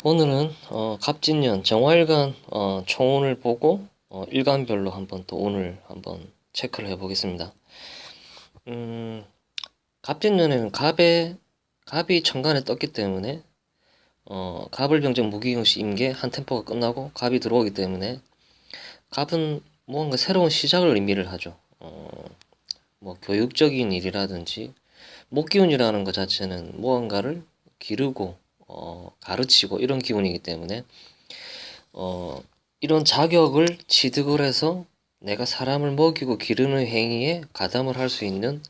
오늘은 갑진년 정화일간 총운을 보고 일간별로 한번 또 운을 한번 체크를 해보겠습니다. 갑진년에는 갑이 천간에 떴기 때문에 갑을병정 무기경시 임계 한 템포가 끝나고 갑이 들어오기 때문에 갑은 무언가 새로운 시작을 의미를 하죠. 뭐 교육적인 일이라든지 목기운이라는 것 자체는 무언가를 기르고 가르치고 이런 기운이기 때문에 이런 자격을 취득을 해서 내가 사람을 먹이고 기르는 행위에 가담을 할 수 있는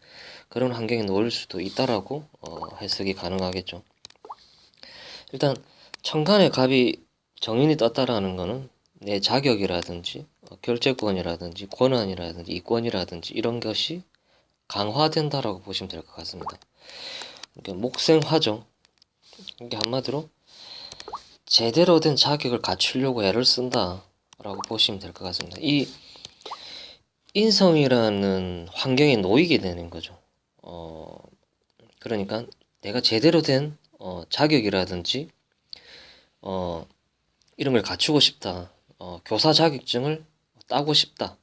그런 환경에 놓일 수도 있다라고 해석이 가능하겠죠. 일단 천간에 갑이 정인이 떴다라는 것은 내 자격이라든지 결재권이라든지 권한이라든지 이권이라든지 이런 것이 강화된다라고 보시면 될 것 같습니다. 그러니까 목생화죠. 이게 한마디로 제대로 된 자격을 갖추려고 애를 쓴다 라고 보시면 될 것 같습니다. 이 인성이라는 환경에 놓이게 되는 거죠. 그러니까 내가 제대로 된 자격이라든지 이런 걸 갖추고 싶다. 교사 자격증을 따고 싶다.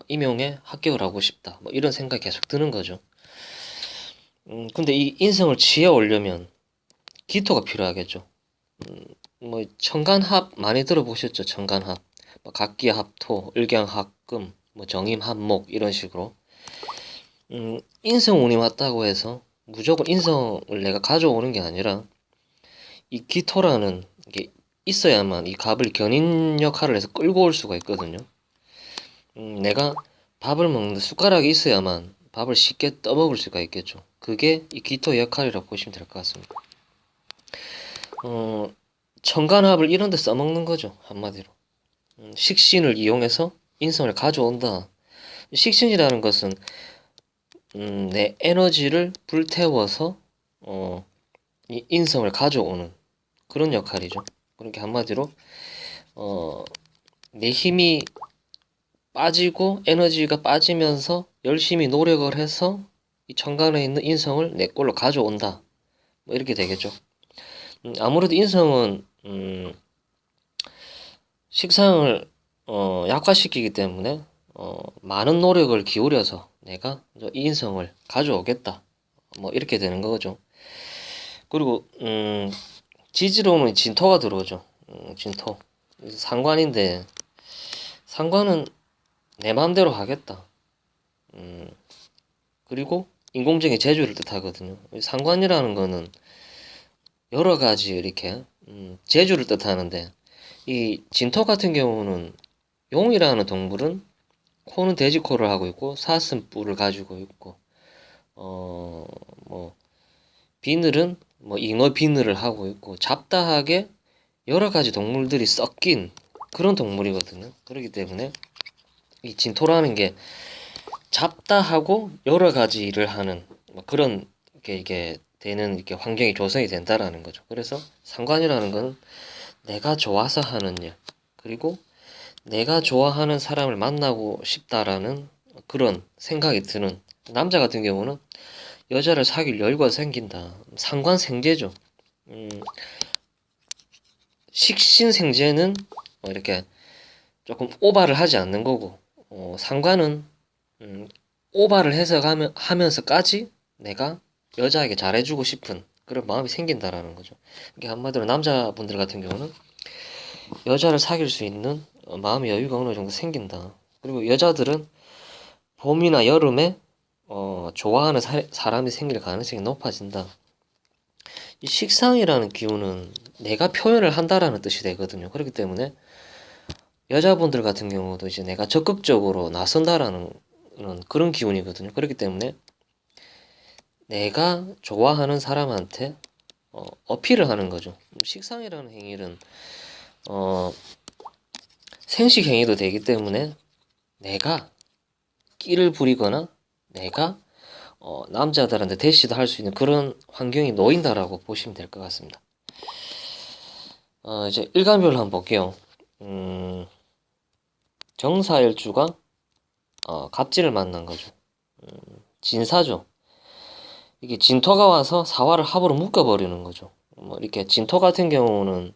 임용에 합격을 하고 싶다. 뭐 이런 생각이 계속 드는 거죠. 근데 이 인성을 취해 오려면 기토가 필요하겠죠. 뭐 천간합 많이 들어보셨죠? 천간합, 뭐 각기합토, 을경합금, 뭐 정임합목 이런 식으로 인성운이 맞다고 해서 무조건 인성을 내가 가져오는 게 아니라 이 기토라는 게 있어야만 이 갑을 견인 역할을 해서 끌고 올 수가 있거든요. 내가 밥을 먹는데 숟가락이 있어야만 밥을 쉽게 떠먹을 수가 있겠죠. 그게 이 기토의 역할이라고 보시면 될 것 같습니다. 천간합을 이런 데 써먹는 거죠. 한마디로. 식신을 이용해서 인성을 가져온다. 식신이라는 것은 내 에너지를 불태워서 이 인성을 가져오는 그런 역할이죠. 그렇게 한마디로 내 힘이 빠지고 에너지가 빠지면서 열심히 노력을 해서 이 천간에 있는 인성을 내 걸로 가져온다. 뭐 이렇게 되겠죠. 아무래도 인성은 식상을 약화시키기 때문에 많은 노력을 기울여서 내가 이 인성을 가져오겠다. 뭐 이렇게 되는 거죠. 그리고 지지로는 진토가 들어오죠. 진토. 상관인데 상관은 내 마음대로 하겠다. 그리고 인공적인 재주를 뜻하거든요. 상관이라는 거는 여러 가지 이렇게 재주를 뜻하는데 이 진토 같은 경우는 용이라는 동물은 코는 돼지코를 하고 있고 사슴뿔을 가지고 있고 뭐 비늘은 뭐 잉어 비늘을 하고 있고 잡다하게 여러 가지 동물들이 섞인 그런 동물이거든요. 그렇기 때문에 이 진토라는 게 잡다하고 여러 가지 일을 하는 뭐 그런 게 이게 되는 이렇게 환경이 조성이 된다라는 거죠. 그래서 상관이라는 건 내가 좋아서 하는 일 그리고 내가 좋아하는 사람을 만나고 싶다라는 그런 생각이 드는 남자 같은 경우는 여자를 사귈 여유가 생긴다. 상관생제죠. 식신생제는 이렇게 조금 오바를 하지 않는 거고 상관은 오바를 해서 하면서까지 내가 여자에게 잘해주고 싶은 그런 마음이 생긴다라는 거죠. 이게 한마디로 남자분들 같은 경우는 여자를 사귈 수 있는 마음의 여유가 어느 정도 생긴다. 그리고 여자들은 봄이나 여름에 좋아하는 사람이 생길 가능성이 높아진다. 이 식상이라는 기운은 내가 표현을 한다라는 뜻이 되거든요. 그렇기 때문에 여자분들 같은 경우도 이제 내가 적극적으로 나선다라는 그런 기운이거든요. 그렇기 때문에 내가 좋아하는 사람한테 어필을 하는 거죠. 식상이라는 행위는 생식 행위도 되기 때문에 내가 끼를 부리거나 내가 남자들한테 대시도 할 수 있는 그런 환경이 놓인다라고 보시면 될 것 같습니다. 이제 일간별로 한번 볼게요. 정사일주가 갑진을 만난 거죠. 진사죠. 이게 진토가 와서 사화를 합으로 묶어버리는 거죠. 뭐 이렇게 진토 같은 경우는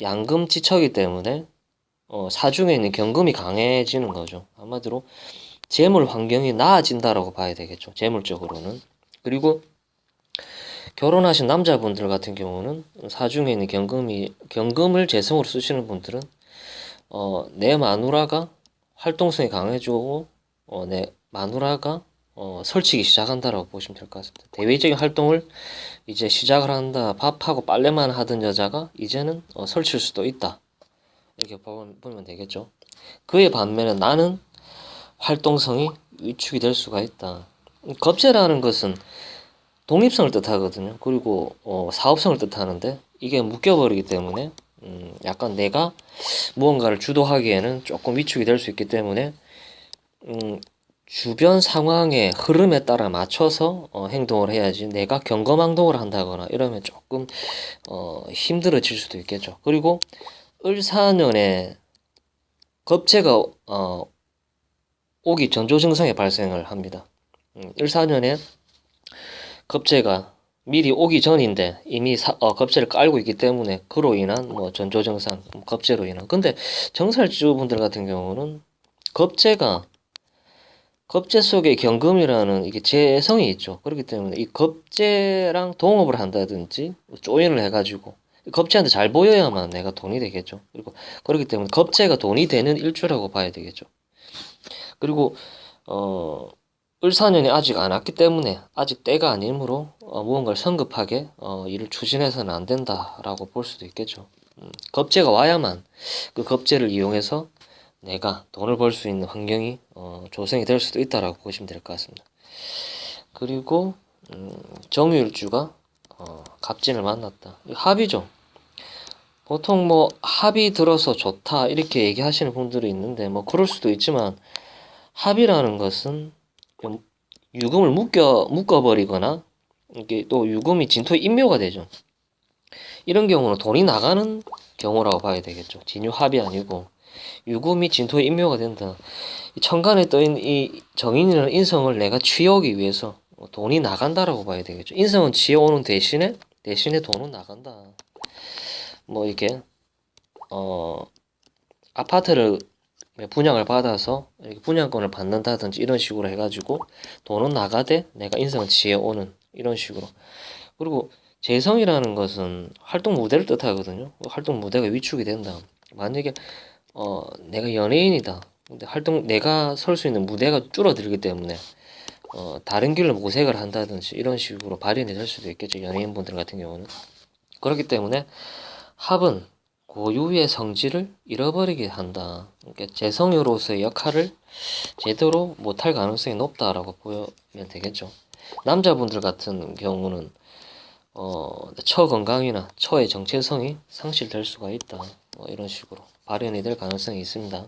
양금지처이기 때문에 사중에 있는 경금이 강해지는 거죠. 한마디로 재물 환경이 나아진다라고 봐야 되겠죠. 재물적으로는. 그리고 결혼하신 남자분들 같은 경우는 사중에 있는 경금을 재성으로 쓰시는 분들은 내 마누라가 활동성이 강해지고 내 마누라가 설치기 시작한다라고 보시면 될 것 같습니다. 대외적인 활동을 이제 시작을 한다. 밥하고 빨래만 하던 여자가 이제는 설칠 수도 있다. 이렇게 보면 되겠죠. 그에 반면에 나는 활동성이 위축이 될 수가 있다. 겁재라는 것은 독립성을 뜻하거든요. 그리고 사업성을 뜻하는데 이게 묶여버리기 때문에 약간 내가 무언가를 주도하기에는 조금 위축이 될 수 있기 때문에 주변 상황의 흐름에 따라 맞춰서 행동을 해야지 내가 경거망동을 한다거나 이러면 조금 힘들어질 수도 있겠죠. 그리고 을사년에 겁재가 오기 전조 증상이 발생을 합니다. 을사년에 겁재가 미리 오기 전인데 이미 겁재를 깔고 있기 때문에 그로 인한 전조 증상, 겁재로 인한. 근데 정살주분들 같은 경우는 겁재 속에 경금이라는 이게 재성이 있죠. 그렇기 때문에 이 겁재랑 동업을 한다든지 조인을 해가지고 겁재한테 잘 보여야만 내가 돈이 되겠죠. 그리고 그렇기 때문에 겁재가 돈이 되는 일주라고 봐야 되겠죠. 그리고 을사년이 아직 안 왔기 때문에 아직 때가 아니므로 무언가를 성급하게 일을 추진해서는 안 된다라고 볼 수도 있겠죠. 겁재가 와야만 그 겁재를 이용해서 내가 돈을 벌 수 있는 환경이 조성이 될 수도 있다라고 보시면 될 것 같습니다. 그리고 정유일주가 갑진을 만났다. 합이죠. 보통 합이 들어서 좋다 이렇게 얘기하시는 분들이 있는데 그럴 수도 있지만 합이라는 것은 유금을 묶어버리거나 이게 또 유금이 진토에 인묘가 되죠. 이런 경우는 돈이 나가는 경우라고 봐야 되겠죠. 진유합이 아니고 유금이 진토에 인묘가 된다. 천간에 떠있는 이 정인이라는 인성을 내가 취하기 위해서 돈이 나간다라고 봐야 되겠죠. 인성은 취해오는 대신에 돈은 나간다. 이렇게 아파트를 분양을 받아서 이렇게 분양권을 받는다든지 이런 식으로 해가지고 돈은 나가되 내가 인성을 취해오는 이런 식으로. 그리고 재성이라는 것은 활동 무대를 뜻하거든요. 활동 무대가 위축이 된다. 만약에 내가 연예인이다. 근데 내가 설 수 있는 무대가 줄어들기 때문에 다른 길로 모색을 한다든지 이런 식으로 발현이 될 수도 있겠죠. 연예인분들 같은 경우는. 그렇기 때문에 합은 고유의 성질을 잃어버리게 한다. 그러니까 재성으로서의 역할을 제대로 못할 가능성이 높다라고 보면 되겠죠. 남자분들 같은 경우는 처 건강이나 처의 정체성이 상실될 수가 있다. 이런 식으로 발현이 될 가능성이 있습니다.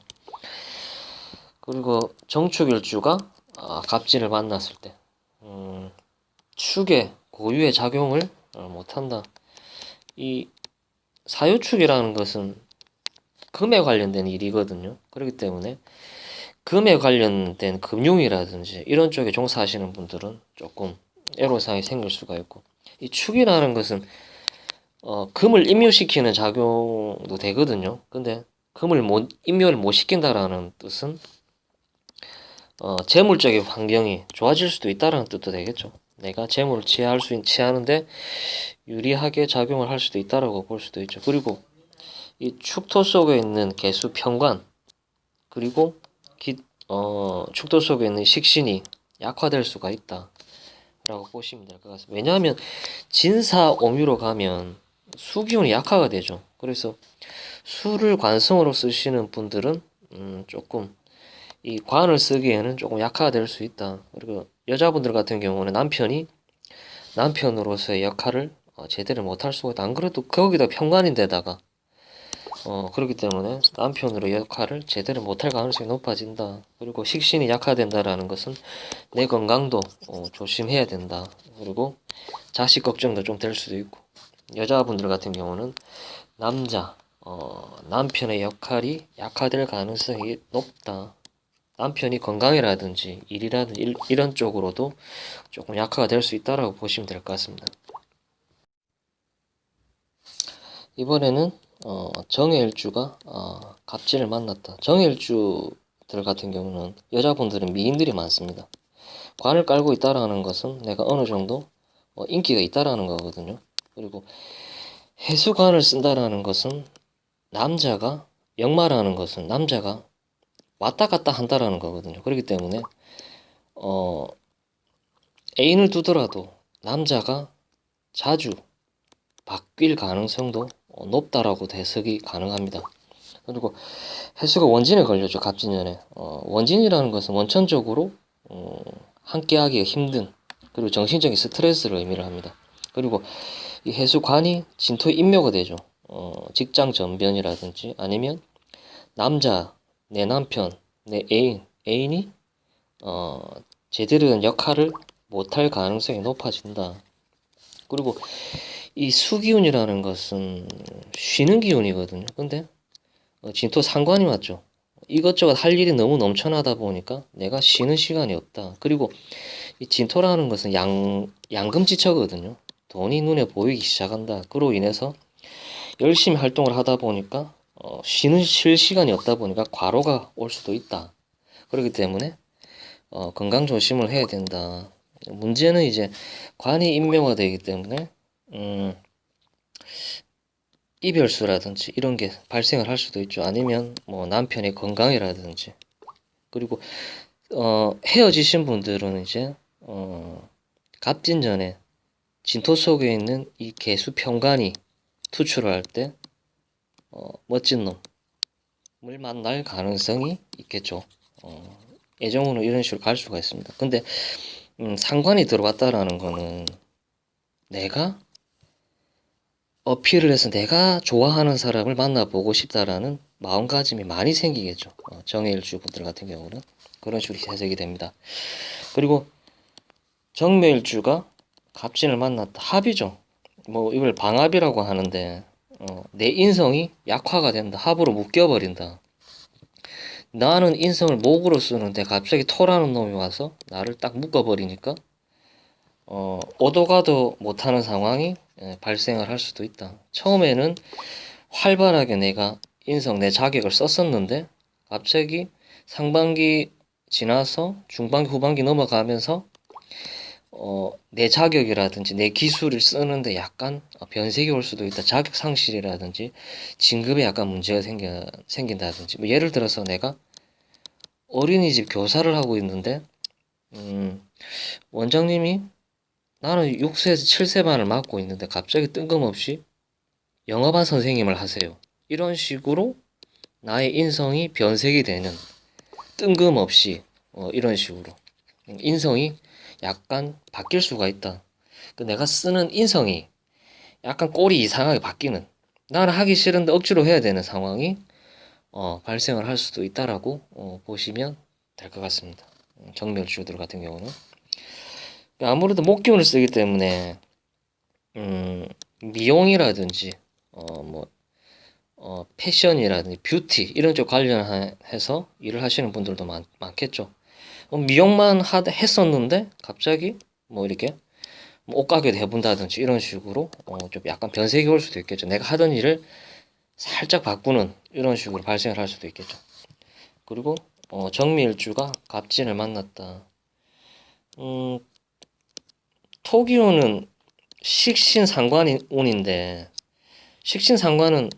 그리고 정축일주가 갑진을 만났을 때 축의 고유의 작용을 못한다. 이 사유축이라는 것은 금에 관련된 일이거든요. 그렇기 때문에 금에 관련된 금융이라든지 이런 쪽에 종사하시는 분들은 조금 애로사항이 생길 수가 있고, 이 축이라는 것은 금을 임묘시키는 작용도 되거든요. 근데 임묘를 못 시킨다라는 뜻은 재물적인 환경이 좋아질 수도 있다라는 뜻도 되겠죠. 내가 재물을 취하는데 유리하게 작용을 할 수도 있다라고 볼 수도 있죠. 그리고 이 축토 속에 있는 개수 편관, 그리고 축토 속에 있는 식신이 약화될 수가 있다라고 보시면 될 것 같습니다. 왜냐하면 진사오미로 가면 수기운이 약화가 되죠. 그래서 수를 관성으로 쓰시는 분들은 조금 이 관을 쓰기에는 조금 약화가 될 수 있다. 그리고 여자분들 같은 경우는 남편으로서의 역할을 제대로 못할 수가 있다. 안 그래도 거기다 편관인데다가 그렇기 때문에 남편으로 역할을 제대로 못할 가능성이 높아진다. 그리고 식신이 약화된다라는 것은 내 건강도 조심해야 된다. 그리고 자식 걱정도 좀 될 수도 있고, 여자분들 같은 경우는 남편의 역할이 약화될 가능성이 높다. 남편이 건강이라든지 일이라든지 이런 쪽으로도 조금 약화가 될 수 있다라고 보시면 될 것 같습니다. 이번에는 정해일주가 갑진을 만났다. 정해일주들 같은 경우는 여자분들은 미인들이 많습니다. 관을 깔고 있다라는 것은 내가 어느 정도 인기가 있다라는 거거든요. 그리고 해수관을 쓴다라는 것은 남자가 역마라는 것은 남자가 왔다 갔다 한다라는 거거든요. 그렇기 때문에 어, 애인을 두더라도 남자가 자주 바뀔 가능성도 높다라고 해석이 가능합니다. 그리고 해수가 원진에 걸렸죠. 갑진년에. 원진이라는 것은 원천적으로 함께하기가 힘든 그리고 정신적인 스트레스를 의미를 합니다. 그리고 이 해수관이 진토의 인묘가 되죠. 직장 전변이라든지 아니면 남자, 내 남편, 내 애인이 어, 제대로 된 역할을 못할 가능성이 높아진다. 그리고 이 수기운이라는 것은 쉬는 기운이거든요. 근데 진토 상관이 맞죠. 이것저것 할 일이 너무 넘쳐나다 보니까 내가 쉬는 시간이 없다. 그리고 이 진토라는 것은 양금지처거든요. 돈이 눈에 보이기 시작한다. 그로 인해서 열심히 활동을 하다 보니까 쉴 시간이 없다 보니까 과로가 올 수도 있다. 그렇기 때문에 건강 조심을 해야 된다. 문제는 이제 관이 인명화되기 때문에 이별수라든지 이런 게 발생을 할 수도 있죠. 아니면 뭐 남편의 건강이라든지 그리고 헤어지신 분들은 이제 갑진 전에 진토 속에 있는 이 개수 편관이 투출을 할 때 멋진 놈을 만날 가능성이 있겠죠. 애정으로 이런 식으로 갈 수가 있습니다. 근데 상관이 들어왔다라는 거는 내가 어필을 해서 내가 좋아하는 사람을 만나보고 싶다라는 마음가짐이 많이 생기겠죠. 정해일주 분들 같은 경우는 그런 식으로 해석이 됩니다. 그리고 정묘일주가 갑진을 만났다. 합이죠. 뭐 이걸 방합이라고 하는데 내 인성이 약화가 된다. 합으로 묶여버린다. 나는 인성을 목으로 쓰는데 갑자기 토라는 놈이 와서 나를 딱 묶어버리니까 오도 가도 못하는 상황이 발생을 할 수도 있다. 처음에는 활발하게 내가 인성 내 자격을 썼었는데 갑자기 상반기 지나서 중반기 후반기 넘어가면서 내 자격이라든지 내 기술을 쓰는데 약간 변색이 올 수도 있다. 자격 상실이라든지 진급에 약간 문제가 생긴다든지 뭐 예를 들어서 내가 어린이집 교사를 하고 있는데 원장님이 나는 6세에서 7세반을 맡고 있는데 갑자기 뜬금없이 영어반 선생님을 하세요. 이런 식으로 나의 인성이 변색이 되는 뜬금없이 이런 식으로 인성이 약간 바뀔 수가 있다. 내가 쓰는 인성이 약간 꼴이 이상하게 바뀌는 나는 하기 싫은데 억지로 해야 되는 상황이 발생을 할 수도 있다라고 보시면 될 것 같습니다. 정멸주들 같은 경우는 아무래도 목기운을 쓰기 때문에 미용이라든지 뭐 패션이라든지 뷰티 이런 쪽 관련해서 일을 하시는 분들도 많겠죠. 미용만 했었는데 갑자기 뭐 이렇게 뭐 옷가게도 해본다든지 이런 식으로 좀 약간 변색이 올 수도 있겠죠. 내가 하던 일을 살짝 바꾸는 이런 식으로 발생을 할 수도 있겠죠. 그리고 정미일주가 갑진을 만났다. 토기운은 식신상관운인데 식신상관은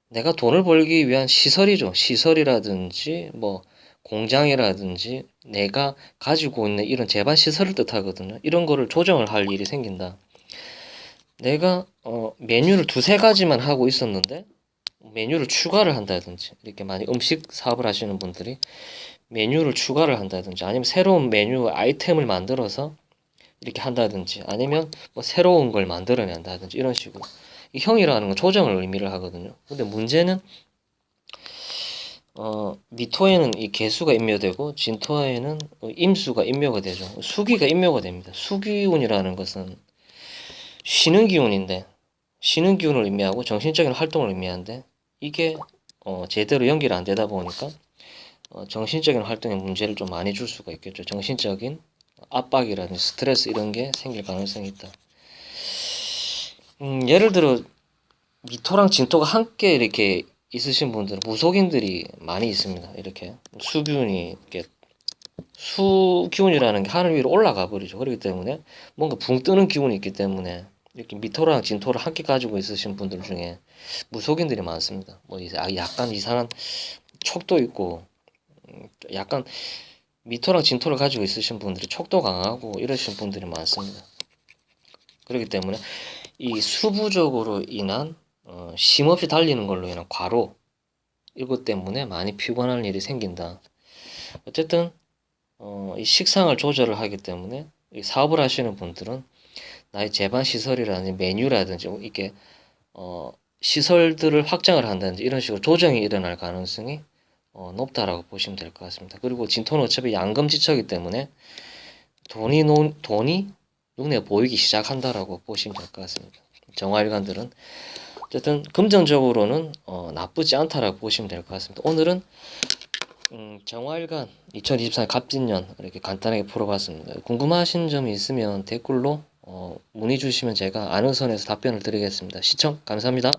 내가 돈을 벌기 위한 시설이죠. 시설이라든지 뭐 공장이라든지 내가 가지고 있는 이런 제반 시설을 뜻하거든요. 이런 거를 조정을 할 일이 생긴다. 내가 메뉴를 두세 가지만 하고 있었는데 메뉴를 추가를 한다든지 이렇게 많이 음식 사업을 하시는 분들이 메뉴를 추가를 한다든지 아니면 새로운 메뉴 아이템을 만들어서 이렇게 한다든지 아니면 뭐 새로운 걸 만들어낸다든지 이런 식으로 이 형이라는 건 조정을 의미를 하거든요. 근데 문제는 미토에는 이 개수가 인묘되고 진토에는 임수가 인묘가 되죠. 수기가 인묘가 됩니다. 수기운이라는 것은 쉬는 기운인데 쉬는 기운을 의미하고 정신적인 활동을 의미하는데 이게 제대로 연결이 안 되다 보니까 정신적인 활동에 문제를 좀 많이 줄 수가 있겠죠. 정신적인 압박이라든지 스트레스 이런 게 생길 가능성이 있다. 예를 들어 미토랑 진토가 함께 이렇게 있으신 분들은 무속인들이 많이 있습니다. 이렇게 수균이 이렇게 수기운이라는 게 하늘 위로 올라가 버리죠. 그렇기 때문에 뭔가 붕 뜨는 기운이 있기 때문에 이렇게 미토랑 진토를 함께 가지고 있으신 분들 중에 무속인들이 많습니다. 뭐 이제 약간 이상한 촉도 있고 약간 미토랑 진토를 가지고 있으신 분들이 촉도 강하고 이러신 분들이 많습니다. 그렇기 때문에 이 수부적으로 인한 쉼없이 달리는 걸로 인한 과로 이것 때문에 많이 피곤한 일이 생긴다. 어쨌든 이 식상을 조절을 하기 때문에 이 사업을 하시는 분들은 나의 제반 시설이라든지 메뉴라든지 이렇게 시설들을 확장을 한다든지 이런 식으로 조정이 일어날 가능성이 높다라고 보시면 될 것 같습니다. 그리고 진토는 어차피 양금지처이기 때문에 돈이 눈에 보이기 시작한다라고 보시면 될 것 같습니다. 정화일관들은 어쨌든 금전적으로는 나쁘지 않다라고 보시면 될 것 같습니다. 오늘은 정화일관 2024년 갑진년 이렇게 간단하게 풀어봤습니다. 궁금하신 점이 있으면 댓글로 문의 주시면 제가 아는 선에서 답변을 드리겠습니다. 시청 감사합니다.